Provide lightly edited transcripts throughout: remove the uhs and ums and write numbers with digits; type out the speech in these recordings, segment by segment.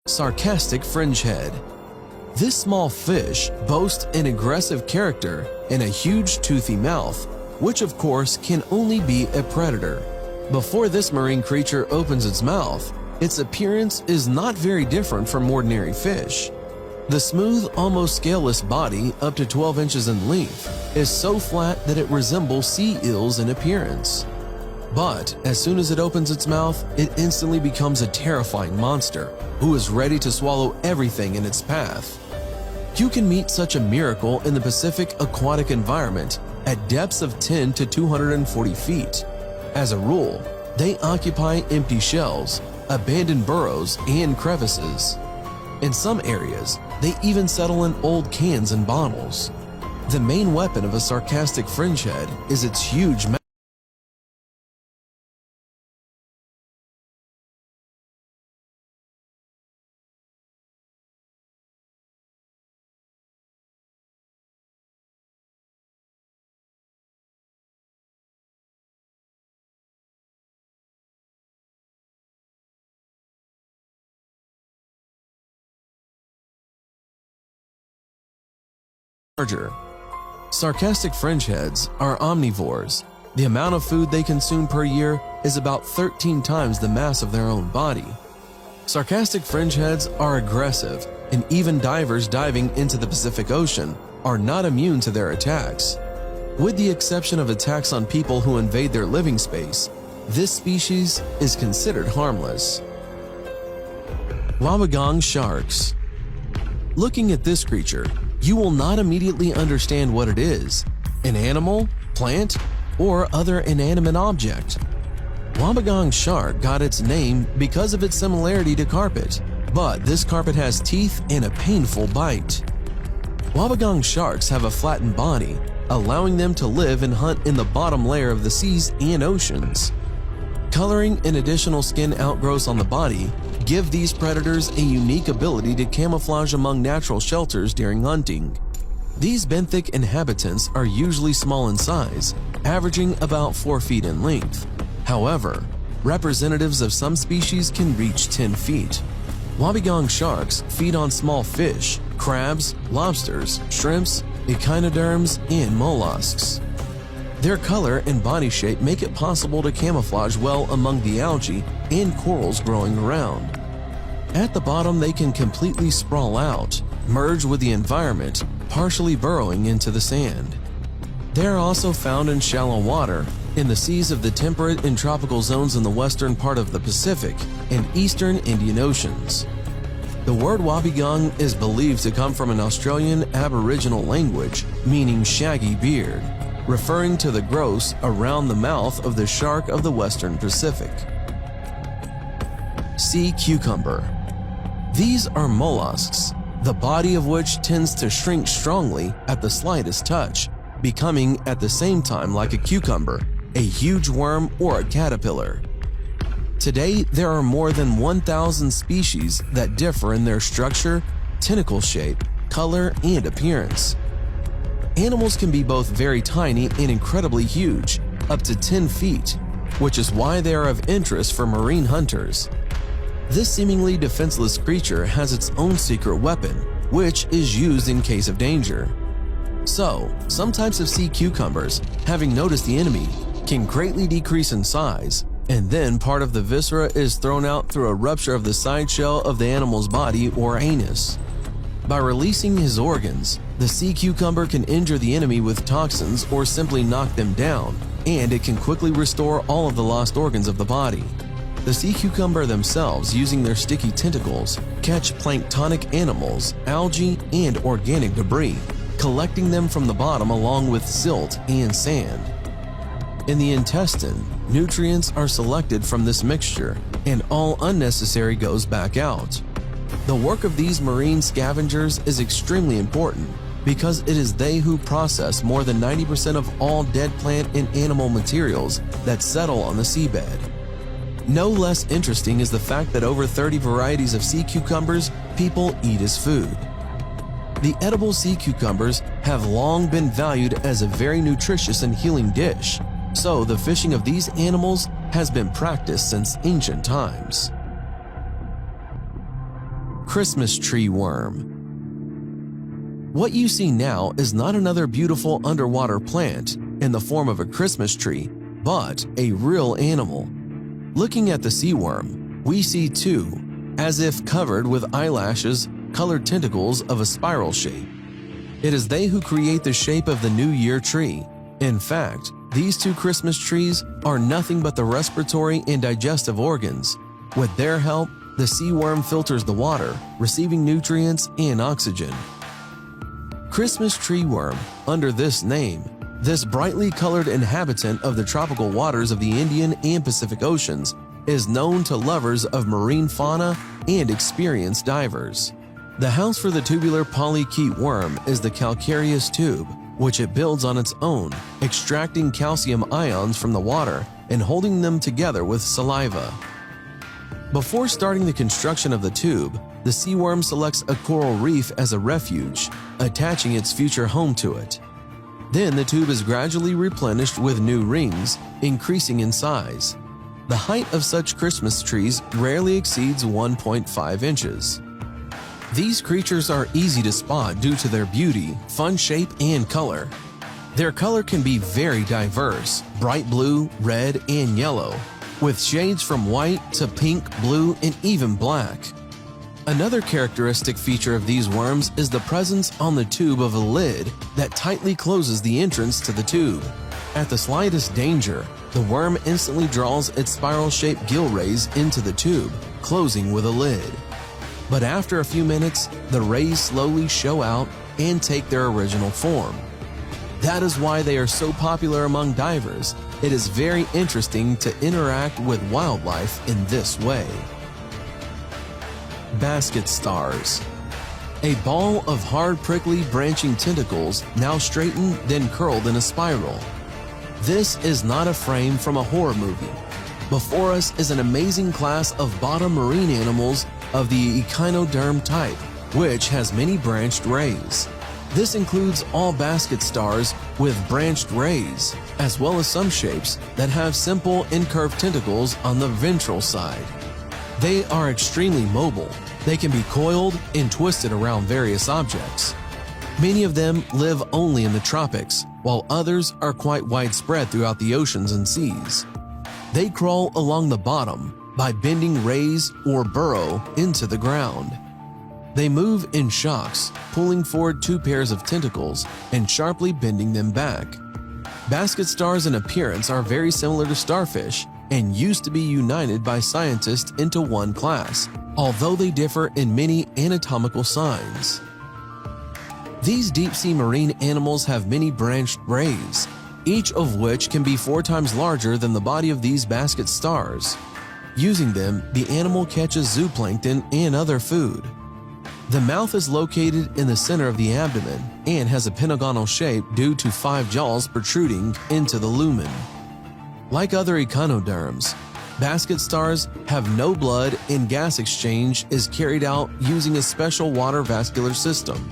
Sarcastic fringehead. This small fish boasts an aggressive character and a huge toothy mouth, which of course can only be a predator. Before this marine creature opens its mouth, its appearance is not very different from ordinary fish. The smooth, almost scaleless body, up to 12 inches in length, is so flat that it resembles sea eels in appearance. But as soon as it opens its mouth, it instantly becomes a terrifying monster who is ready to swallow everything in its path. You can meet such a miracle in the Pacific aquatic environment at depths of 10 to 240 feet. As a rule, they occupy empty shells, abandoned burrows, and crevices. In some areas, they even settle in old cans and bottles. The main weapon of a sarcastic fringehead is its huge mouth. Larger. Sarcastic fringeheads are omnivores. The amount of food they consume per year is about 13 times the mass of their own body. Sarcastic fringeheads are aggressive, and even divers diving into the Pacific Ocean are not immune to their attacks. With the exception of attacks on people who invade their living space, this species is considered harmless. Wobbegong sharks. Looking at this creature, you will not immediately understand what it is: an animal, plant, or other inanimate object. Wobbegong shark got its name because of its similarity to carpet, but this carpet has teeth and a painful bite. Wobbegong sharks have a flattened body, allowing them to live and hunt in the bottom layer of the seas and oceans. Coloring and additional skin outgrowths on the body give these predators a unique ability to camouflage among natural shelters during hunting. These benthic inhabitants are usually small in size, averaging about 4 feet in length. However, representatives of some species can reach 10 feet. Wobbegong sharks feed on small fish, crabs, lobsters, shrimps, echinoderms, and mollusks. Their color and body shape make it possible to camouflage well among the algae and corals growing around. At the bottom, they can completely sprawl out, merge with the environment, partially burrowing into the sand. They are also found in shallow water, in the seas of the temperate and tropical zones in the western part of the Pacific and eastern Indian Oceans. The word wobbegong is believed to come from an Australian Aboriginal language meaning shaggy beard, referring to the growths around the mouth of the shark of the Western Pacific. Sea cucumber. These are mollusks, the body of which tends to shrink strongly at the slightest touch, becoming at the same time like a cucumber, a huge worm, or a caterpillar. Today, there are more than 1,000 species that differ in their structure, tentacle shape, color, and appearance. Animals can be both very tiny and incredibly huge, up to 10 feet, which is why they are of interest for marine hunters. This seemingly defenseless creature has its own secret weapon, which is used in case of danger. So, some types of sea cucumbers, having noticed the enemy, can greatly decrease in size, and then part of the viscera is thrown out through a rupture of the side shell of the animal's body or anus. By releasing his organs, the sea cucumber can injure the enemy with toxins or simply knock them down, and it can quickly restore all of the lost organs of the body. The sea cucumber themselves, using their sticky tentacles, catch planktonic animals, algae, and organic debris, collecting them from the bottom along with silt and sand. In the intestine, nutrients are selected from this mixture, and all unnecessary goes back out. The work of these marine scavengers is extremely important because it is they who process more than 90% of all dead plant and animal materials that settle on the seabed. No less interesting is the fact that over 30 varieties of sea cucumbers people eat as food. The edible sea cucumbers have long been valued as a very nutritious and healing dish, so the fishing of these animals has been practiced since ancient times. Christmas tree worm. What you see now is not another beautiful underwater plant in the form of a Christmas tree, but a real animal. Looking at the sea worm, we see two, as if covered with eyelashes, colored tentacles of a spiral shape. It is they who create the shape of the New Year tree. In fact, these two Christmas trees are nothing but the respiratory and digestive organs. With their help, the sea worm filters the water, receiving nutrients and oxygen. Christmas tree worm, under this name, this brightly colored inhabitant of the tropical waters of the Indian and Pacific Oceans, is known to lovers of marine fauna and experienced divers. The house for the tubular polychaete worm is the calcareous tube, which it builds on its own, extracting calcium ions from the water and holding them together with saliva. Before starting the construction of the tube, the sea worm selects a coral reef as a refuge, attaching its future home to it. Then the tube is gradually replenished with new rings, increasing in size. The height of such Christmas trees rarely exceeds 1.5 inches. These creatures are easy to spot due to their beauty, fun shape, and color. Their color can be very diverse, bright blue, red, and yellow, with shades from white to pink, blue, and even black. Another characteristic feature of these worms is the presence on the tube of a lid that tightly closes the entrance to the tube. At the slightest danger, the worm instantly draws its spiral-shaped gill rays into the tube, closing with a lid. But after a few minutes, the rays slowly show out and take their original form. That is why they are so popular among divers. It is very interesting to interact with wildlife in this way. Basket stars. A ball of hard, prickly, branching tentacles, now straightened, then curled in a spiral. This is not a frame from a horror movie. Before us is an amazing class of bottom marine animals of the echinoderm type, which has many branched rays. This includes all basket stars with branched rays, as well as some shapes that have simple incurved tentacles on the ventral side. They are extremely mobile. They can be coiled and twisted around various objects. Many of them live only in the tropics, while others are quite widespread throughout the oceans and seas. They crawl along the bottom by bending rays or burrow into the ground. They move in shocks, pulling forward two pairs of tentacles and sharply bending them back. Basket stars in appearance are very similar to starfish and used to be united by scientists into one class, although they differ in many anatomical signs. These deep-sea marine animals have many branched rays, each of which can be 4 times larger than the body of these basket stars. Using them, the animal catches zooplankton and other food. The mouth is located in the center of the abdomen and has a pentagonal shape due to 5 jaws protruding into the lumen. Like other echinoderms, basket stars have no blood and gas exchange is carried out using a special water vascular system.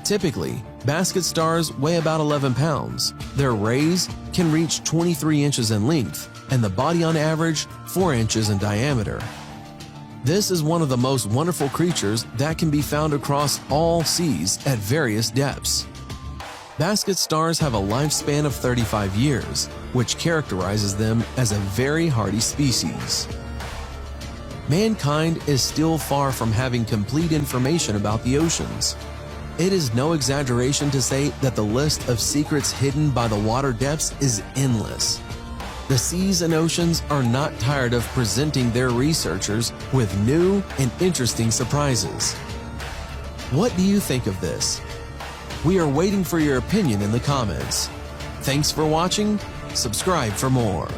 Typically, basket stars weigh about 11 pounds. Their rays can reach 23 inches in length, and the body on average 4 inches in diameter. This is one of the most wonderful creatures that can be found across all seas at various depths. Basket stars have a lifespan of 35 years, which characterizes them as a very hardy species. Mankind is still far from having complete information about the oceans. It is no exaggeration to say that the list of secrets hidden by the water depths is endless. The seas and oceans are not tired of presenting their researchers with new and interesting surprises. What do you think of this? We are waiting for your opinion in the comments. Thanks for watching. Subscribe for more.